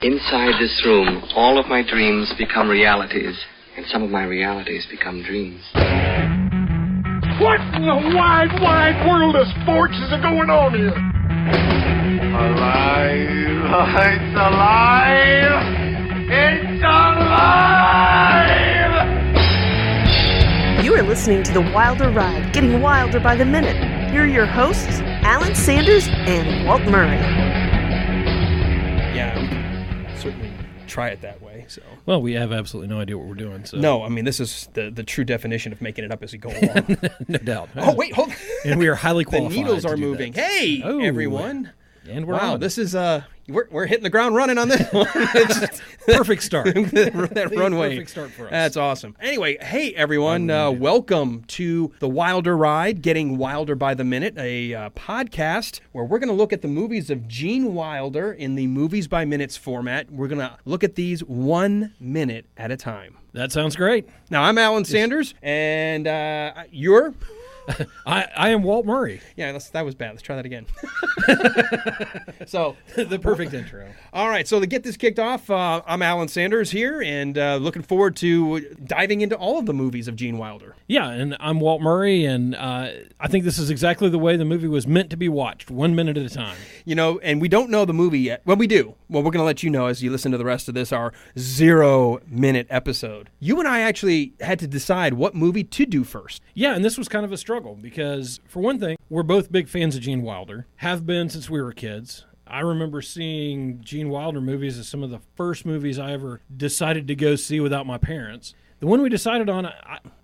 Inside this room, all of my dreams become realities, and some of my realities become dreams. What in the wide, wide world of sports is going on here? Alive! It's alive! It's alive! You are listening to The Wilder Ride, getting wilder by the minute. Here are your hosts, Alan Sanders and Walt Murray. Yeah, we can certainly try it that way. So. Well, we have absolutely no idea what we're doing. So. No, I mean, this is the true definition of making it up as we go along. No doubt. Oh, wait, hold on. And we are highly qualified. The needles are to do moving. that. Hey, Oh. everyone. And we're Wow, on. this is, we're hitting the ground running on this one. Perfect start. that runway. Perfect start for us. That's awesome. Anyway, hey, everyone. Welcome to The Wilder Ride, Getting Wilder by the Minute, a podcast where we're going to look at the movies of Gene Wilder in the Movies by Minutes format. We're going to look at these 1 minute at a time. That sounds great. Now, I'm Alan Sanders, and you're... I am Walt Murray. Yeah, that was bad. Let's try that again. So The perfect intro. all right, so to get this kicked off, I'm Alan Sanders here, and looking forward to diving into all of the movies of Gene Wilder. Yeah, and I'm Walt Murray, and I think this is exactly the way the movie was meant to be watched, 1 minute at a time. You know, and we don't know the movie yet. Well, we do. Well, we're going to let you know as you listen to the rest of this, our 0 minute episode. You and I actually had to decide what movie to do first. Yeah, and this was kind of a struggle because, for one thing, we're both big fans of Gene Wilder, have been since we were kids. I remember seeing Gene Wilder movies as some of the first movies I ever decided to go see without my parents. The one we decided on,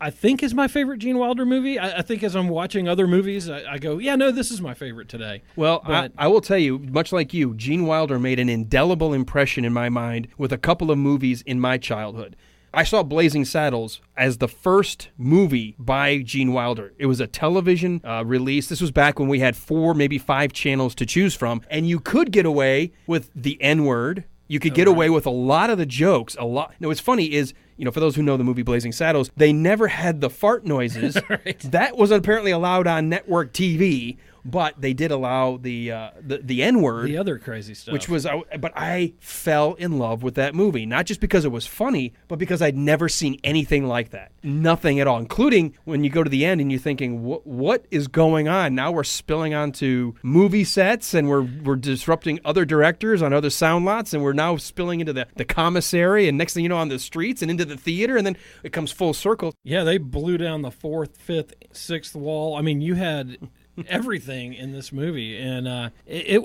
I think is my favorite Gene Wilder movie. I think as I'm watching other movies, I go, yeah, no, this is my favorite today. Well, But- I will tell you, much like you, Gene Wilder made an indelible impression in my mind with a couple of movies in my childhood. I saw Blazing Saddles as the first movie by Gene Wilder. It was a television release. This was back when we had 4, maybe 5 channels to choose from, and you could get away with the N-word. You could get away with a lot of the jokes. Now, what's funny is, you know, for those who know the movie Blazing Saddles, they never had the fart noises. Right. That was apparently allowed on network TV, but they did allow the N-word. The other crazy stuff. Which was, but I fell in love with that movie, not just because it was funny, but because I'd never seen anything like that. Nothing at all, including when you go to the end and you're thinking, what is going on? Now we're spilling onto movie sets and we're disrupting other directors on other sound lots, and we're now spilling into the commissary, and next thing you know, on the streets and into the theater, and then it comes full circle. Yeah, they blew down the 4th, 5th, 6th wall. I mean, you had everything in this movie, and it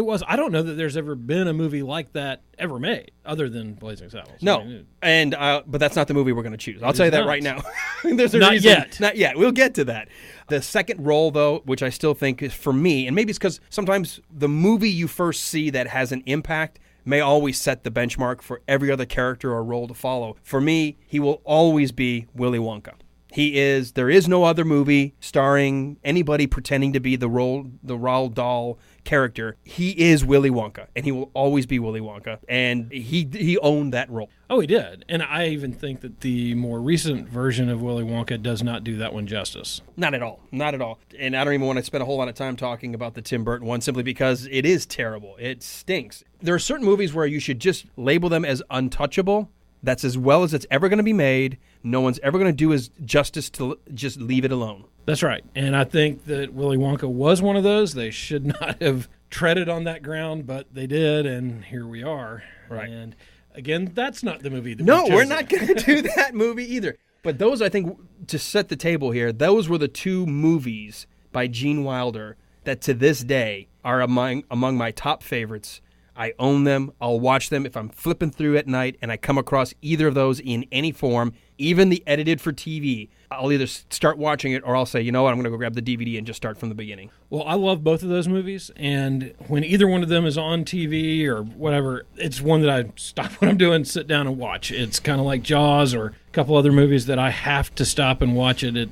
was, I don't know that there's ever been a movie like that ever made other than Blazing Saddles. No, I mean, but that's not the movie we're going to choose. I'll tell you that not. right now. There's a Not reason. yet. Not yet. We'll get to that. The second role, though, which I still think is for me, and maybe it's because sometimes the movie you first see that has an impact may always set the benchmark for every other character or role to follow. For me, he will always be Willy Wonka. There is no other movie starring anybody pretending to be the Roald Dahl character. He is Willy Wonka, and he will always be Willy Wonka, and he owned that role. Oh, he did. And I even think that the more recent version of Willy Wonka does not do that one justice. Not at all. Not at all. And I don't even want to spend a whole lot of time talking about the Tim Burton one simply because it is terrible. It stinks. There are certain movies where you should just label them as untouchable. That's as well as it's ever going to be made. No one's ever going to do as justice to just leave it alone. That's right. And I think that Willy Wonka was one of those. They should not have treaded on that ground, but they did, and here we are. Right. And again, that's not the movie that No, we've we're chosen. not going to do that movie either. But those, I think, to set the table here, those were the 2 movies by Gene Wilder that to this day are among my top favorites. I own them. I'll watch them if I'm flipping through at night and I come across either of those in any form, even the edited for TV. I'll either start watching it or I'll say, you know what, I'm going to go grab the DVD and just start from the beginning. Well, I love both of those movies, and when either one of them is on TV or whatever, it's one that I stop what I'm doing, sit down and watch. It's kind of like Jaws or a couple other movies that I have to stop and watch it.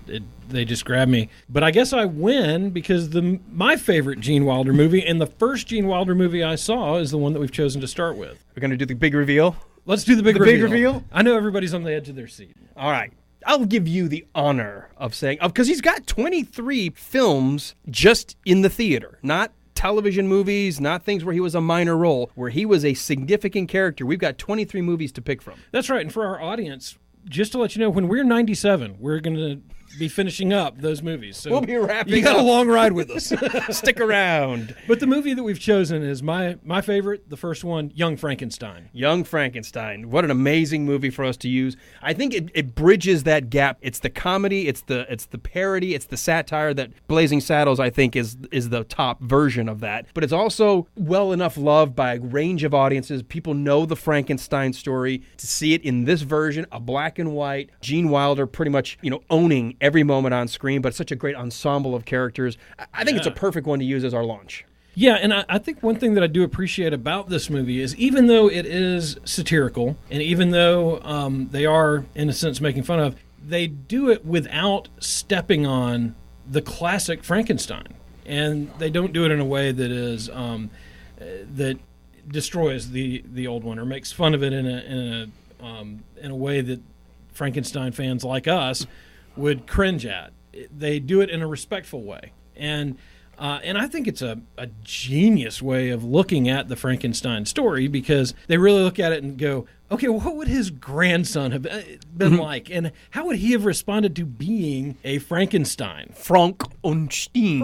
They just grab me. But I guess I win because my favorite Gene Wilder movie and the first Gene Wilder movie I saw is the one that we've chosen to start with. We're going to do the big reveal? Let's do the big big reveal. reveal? I know everybody's on the edge of their seat. All right. I'll give you the honor of saying, because he's got 23 films just in the theater, not television movies, not things where he was a minor role, where he was a significant character. We've got 23 movies to pick from. That's right. And for our audience, just to let you know, when we're 97, we're going to be finishing up those movies. So we'll be wrapping You got up. a long ride with us. Stick around. But the movie that we've chosen is my favorite, the first one, Young Frankenstein. Young Frankenstein. What an amazing movie for us to use. I think it bridges that gap. It's the comedy, it's the parody, it's the satire that Blazing Saddles, I think, is the top version of that. But it's also well enough loved by a range of audiences. People know the Frankenstein story. To see it in this version, a black and white, Gene Wilder pretty much, owning every moment on screen, but such a great ensemble of characters. I think it's a perfect one to use as our launch. Yeah, and I think one thing that I do appreciate about this movie is even though it is satirical, and even though they are, in a sense, making fun of, they do it without stepping on the classic Frankenstein. And they don't do it in a way that is that destroys the old one or makes fun of it in a way that Frankenstein fans like us would cringe at. They do it in a respectful way. And I think it's a genius way of looking at the Frankenstein story, because they really look at it and go, okay, well, what would his grandson have been like? And how would he have responded to being a Frankenstein? Frankenstein.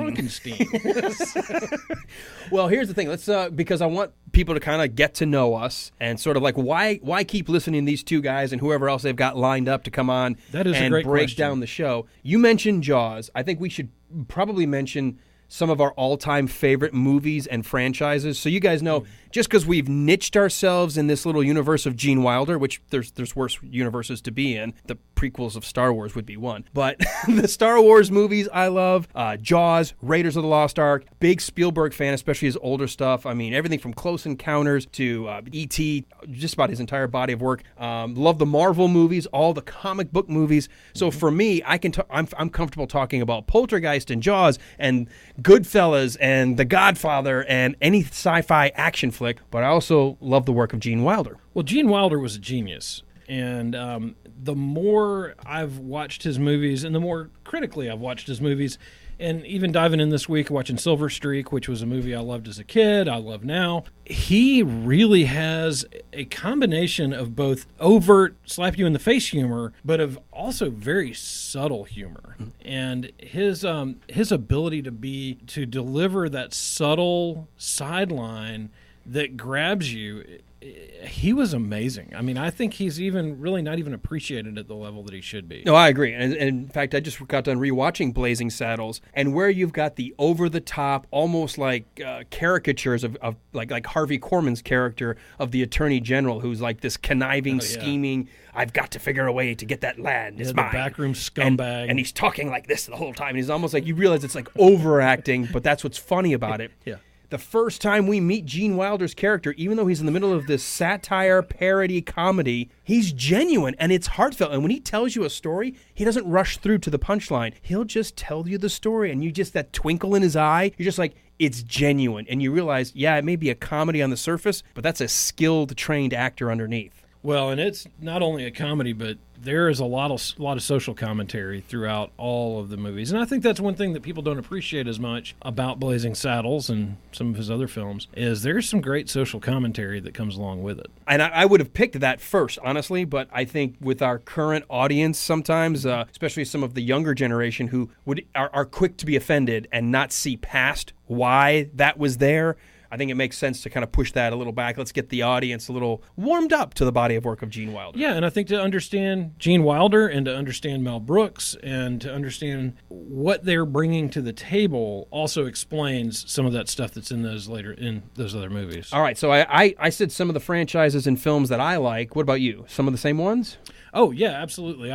Well, here's the thing. Let's because I want people to kind of get to know us and sort of like why keep listening to these two guys and whoever else they've got lined up to come on that is and a great break question. down the show. You mentioned Jaws. I think we should probably mention some of our all-time favorite movies and franchises. So you guys know, just because we've niched ourselves in this little universe of Gene Wilder, which there's worse universes to be in. The prequels of Star Wars would be one. But the Star Wars movies I love, Jaws, Raiders of the Lost Ark, big Spielberg fan, especially his older stuff. I mean, everything from Close Encounters to E.T., just about his entire body of work. Love the Marvel movies, all the comic book movies. So for me, I'm comfortable talking about Poltergeist and Jaws and Goodfellas and The Godfather and any sci-fi action flick, but I also love the work of Gene Wilder. Well, Gene Wilder was a genius, and the more I've watched his movies and the more critically I've watched his movies, and even diving in this week, watching Silver Streak, which was a movie I loved as a kid, I love now, he really has a combination of both overt, slap-you-in-the-face humor, but of also very subtle humor. And his ability to deliver that subtle sideline that grabs you, he was amazing. I mean, I think he's even really not even appreciated at the level that he should be. No, I agree. And in fact, I just got done rewatching Blazing Saddles, and where you've got the over-the-top, almost like caricatures of like Harvey Korman's character of the Attorney General, who's like this conniving, scheming, I've got to figure a way to get that land. It's mine. The backroom scumbag. And he's talking like this the whole time. And he's almost like, you realize it's like overacting, but that's what's funny about it. Yeah. The first time we meet Gene Wilder's character, even though he's in the middle of this satire, parody, comedy, he's genuine and it's heartfelt. And when he tells you a story, he doesn't rush through to the punchline. He'll just tell you the story, and you just, that twinkle in his eye, you're just like, it's genuine. And you realize, yeah, it may be a comedy on the surface, but that's a skilled, trained actor underneath. Well, and it's not only a comedy, but there is a lot of social commentary throughout all of the movies. And I think that's one thing that people don't appreciate as much about Blazing Saddles and some of his other films, is there's some great social commentary that comes along with it. And I would have picked that first, honestly, but I think with our current audience sometimes, especially some of the younger generation who are quick to be offended and not see past why that was there, I think it makes sense to kind of push that a little back. Let's get the audience a little warmed up to the body of work of Gene Wilder. Yeah, and I think to understand Gene Wilder and to understand Mel Brooks and to understand what they're bringing to the table also explains some of that stuff that's in those other movies. All right, so I said some of the franchises and films that I like. What about you? Some of the same ones? Oh, yeah, absolutely.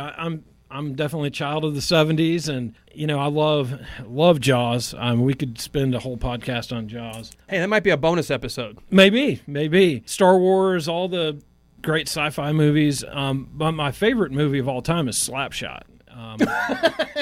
I'm definitely a child of the 70s, and, I love Jaws. We could spend a whole podcast on Jaws. Hey, that might be a bonus episode. Maybe. Star Wars, all the great sci-fi movies. But my favorite movie of all time is Slapshot.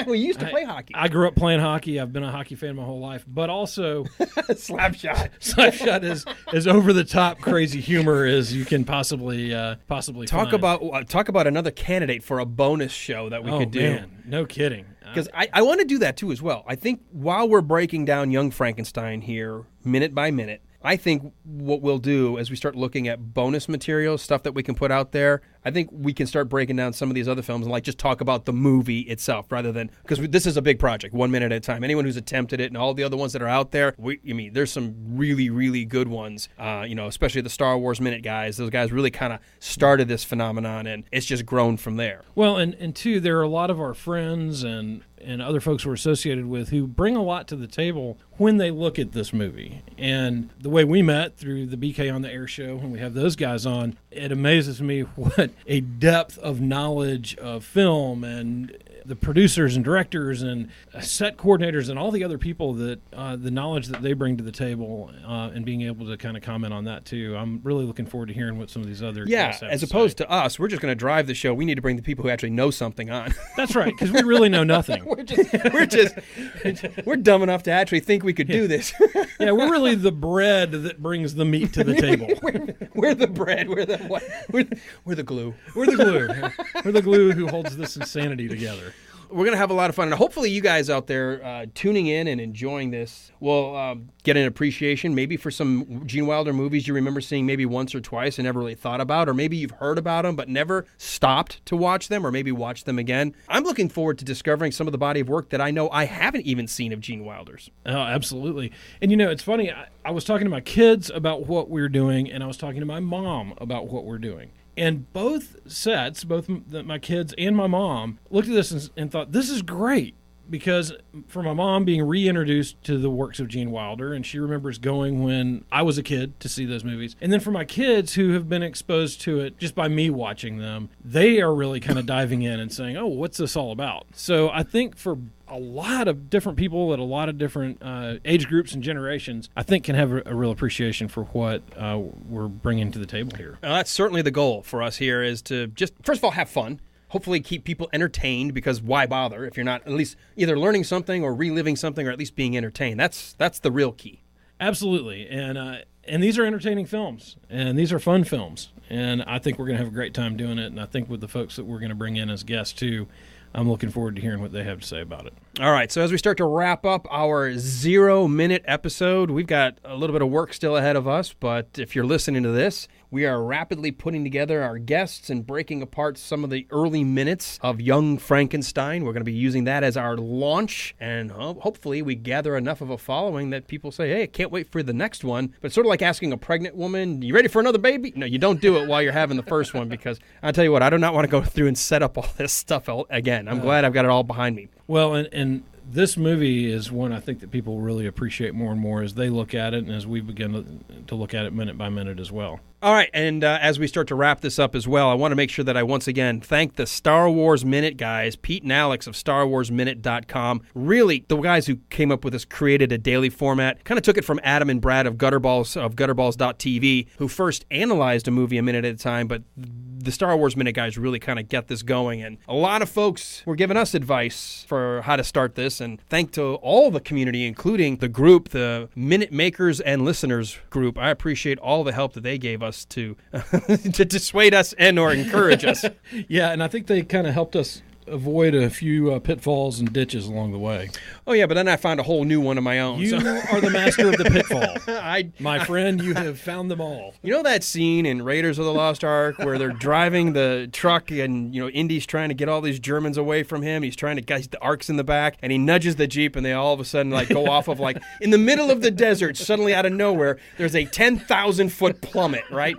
Well, you used to play hockey. I grew up playing hockey. I've been a hockey fan my whole life. But also, Slapshot is as over the top crazy humor as you can possibly talk find. about another candidate for a bonus show that we could do. Man, no kidding. Because I want to do that too as well. I think while we're breaking down Young Frankenstein here, minute by minute, I think what we'll do as we start looking at bonus material, stuff that we can put out there, I think we can start breaking down some of these other films and like just talk about the movie itself rather than, because this is a big project, 1 minute at a time. Anyone who's attempted it and all the other ones that are out there, there's some really, really good ones, especially the Star Wars Minute guys. Those guys really kind of started this phenomenon and it's just grown from there. Well, and two, there are a lot of our friends and other folks we're associated with who bring a lot to the table when they look at this movie. And the way we met through the BK on the Air show, when we have those guys on, it amazes me what a depth of knowledge of film and the producers and directors and set coordinators and all the other people that the knowledge that they bring to the table and being able to kind of comment on that too. I'm really looking forward to hearing what some of these other guests have as to opposed say. to us, we're just going to drive the show. We need to bring the people who actually know something on. That's right, because we really know nothing. we're dumb enough to actually think we could do this. Yeah, we're really the bread that brings the meat to the table. We're the bread. We're the what? We're the glue. We're the glue. We're the glue who holds this insanity together. We're going to have a lot of fun. And hopefully you guys out there tuning in and enjoying this will get an appreciation maybe for some Gene Wilder movies you remember seeing maybe once or twice and never really thought about, or maybe you've heard about them but never stopped to watch them or maybe watch them again. I'm looking forward to discovering some of the body of work that I know I haven't even seen of Gene Wilder's. Oh, absolutely. And, it's funny. I was talking to my kids about what we're doing, and I was talking to my mom about what we're doing. And both sets, my kids and my mom, looked at this and thought, this is great. Because for my mom being reintroduced to the works of Gene Wilder, and she remembers going when I was a kid to see those movies. And then for my kids who have been exposed to it just by me watching them, they are really kind of diving in and saying, oh, what's this all about? So I think for a lot of different people at a lot of different age groups and generations, I think can have a real appreciation for what we're bringing to the table here. That's certainly the goal for us here, is to just, first of all, have fun. Hopefully keep people entertained, because why bother if you're not at least either learning something or reliving something or at least being entertained. That's the real key. Absolutely. And these are entertaining films, and these are fun films. And I think we're going to have a great time doing it. And I think with the folks that we're going to bring in as guests too, I'm looking forward to hearing what they have to say about it. All right, so as we start to wrap up our 0 minute episode, we've got a little bit of work still ahead of us, but if you're listening to this, we are rapidly putting together our guests and breaking apart some of the early minutes of Young Frankenstein. We're going to be using that as our launch, and hopefully we gather enough of a following that people say, hey, I can't wait for the next one. But it's sort of like asking a pregnant woman, you ready for another baby? No, you don't do it while you're having the first one, because I'll tell you what, I do not want to go through and set up all this stuff again. I'm glad I've got it all behind me. Well, and this movie is one I think that people really appreciate more and more as they look at it and as we begin to look at it minute by minute as well. All right, and as we start to wrap this up as well, I want to make sure that I once again thank the Star Wars Minute guys, Pete and Alex of StarWarsMinute.com. Really, the guys who came up with this, created a daily format, kind of took it from Adam and Brad of Gutterballs.tv, who first analyzed a movie a minute at a time, but the Star Wars Minute guys really kind of get this going, and a lot of folks were giving us advice for how to start this, and thank to all the community, including the group, the Minute Makers and Listeners group. I appreciate all the help that they gave us to dissuade us and or encourage us. Yeah, and I think they kind of helped us avoid a few pitfalls and ditches along the way. Oh, yeah, but then I found a whole new one of my own. You are the master of the pitfall. My friend, you have found them all. You know that scene in Raiders of the Lost Ark where they're driving the truck and, Indy's trying to get all these Germans away from him. He's trying to get the Ark's in the back, and he nudges the Jeep, and they all of a sudden go off of in the middle of the desert, suddenly out of nowhere, there's a 10,000-foot plummet, right?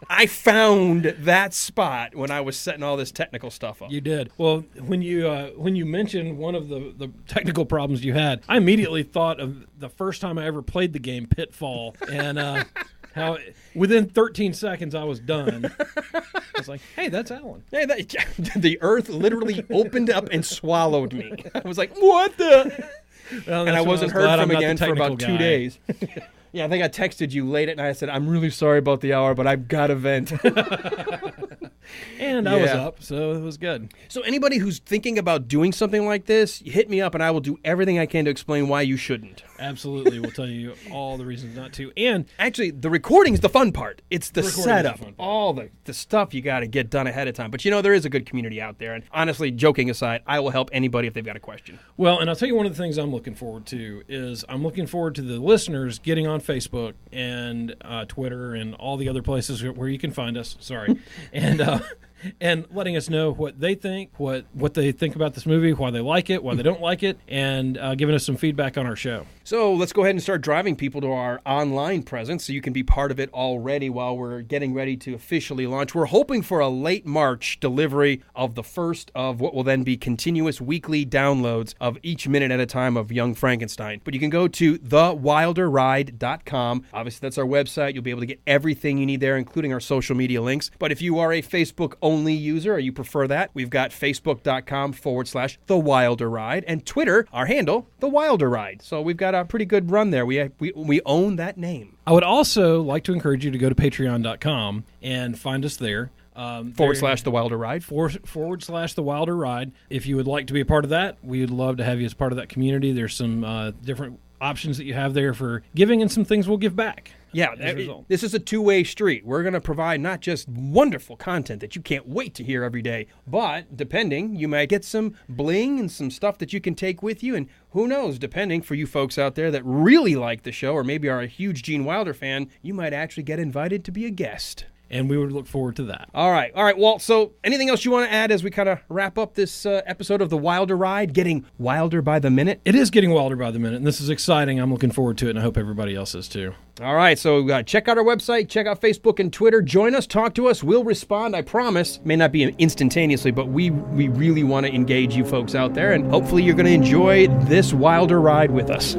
I found that spot when I was setting all this technical stuff up. You did. Well, when you mentioned one of the technical problems you had, I immediately thought of the first time I ever played the game Pitfall, and how within 13 seconds I was done. I was like, hey, that's Alan. Hey, the earth literally opened up and swallowed me. I was like, what the? Well, and I wasn't heard from again for about guy. 2 days. Yeah, I think I texted you late at night. I said, I'm really sorry about the hour, but I've got to vent. And I was up, so it was good. So anybody who's thinking about doing something like this, hit me up and I will do everything I can to explain why you shouldn't. Absolutely. We'll tell you all the reasons not to. And Actually, the recording's the fun part. It's the Recording is setup, the fun part. all the stuff you got to get done ahead of time. But there is a good community out there. And honestly, joking aside, I will help anybody if they've got a question. well, and I'll tell you one of the things I'm looking forward to is I'm looking forward to the listeners getting on Facebook and Twitter and all the other places where you can find us. Sorry. And letting us know what they think, what they think about this movie, why they like it, why they don't like it, and giving us some feedback on our show. So let's go ahead and start driving people to our online presence so you can be part of it already while we're getting ready to officially launch. We're hoping for a late March delivery of the first of what will then be continuous weekly downloads of each minute at a time of Young Frankenstein. But you can go to thewilderride.com. Obviously, that's our website. You'll be able to get everything you need there, including our social media links. But if you are a Facebook-only user or you prefer that, we've got facebook.com/The Wilder Ride and Twitter, our handle, The Wilder Ride. So we've got a pretty good run there. We own that name. I would also like to encourage you to go to patreon.com and find us there. /The Wilder Ride. /The Wilder Ride. If you would like to be a part of that, we would love to have you as part of that community. There's some different options that you have there for giving and some things we'll give back. Yeah, this is a two-way street. We're going to provide not just wonderful content that you can't wait to hear every day, but depending, you might get some bling and some stuff that you can take with you. And who knows, depending, for you folks out there that really like the show or maybe are a huge Gene Wilder fan, you might actually get invited to be a guest. And we would look forward to that. All right, Walt. So anything else you want to add as we kind of wrap up this episode of The Wilder Ride, getting wilder by the minute? It is getting wilder by the minute, and this is exciting. I'm looking forward to it, and I hope everybody else is too. All right, so check out our website, check out Facebook and Twitter. Join us, talk to us. We'll respond, I promise. May not be instantaneously, but we really want to engage you folks out there, and hopefully you're going to enjoy this Wilder Ride with us.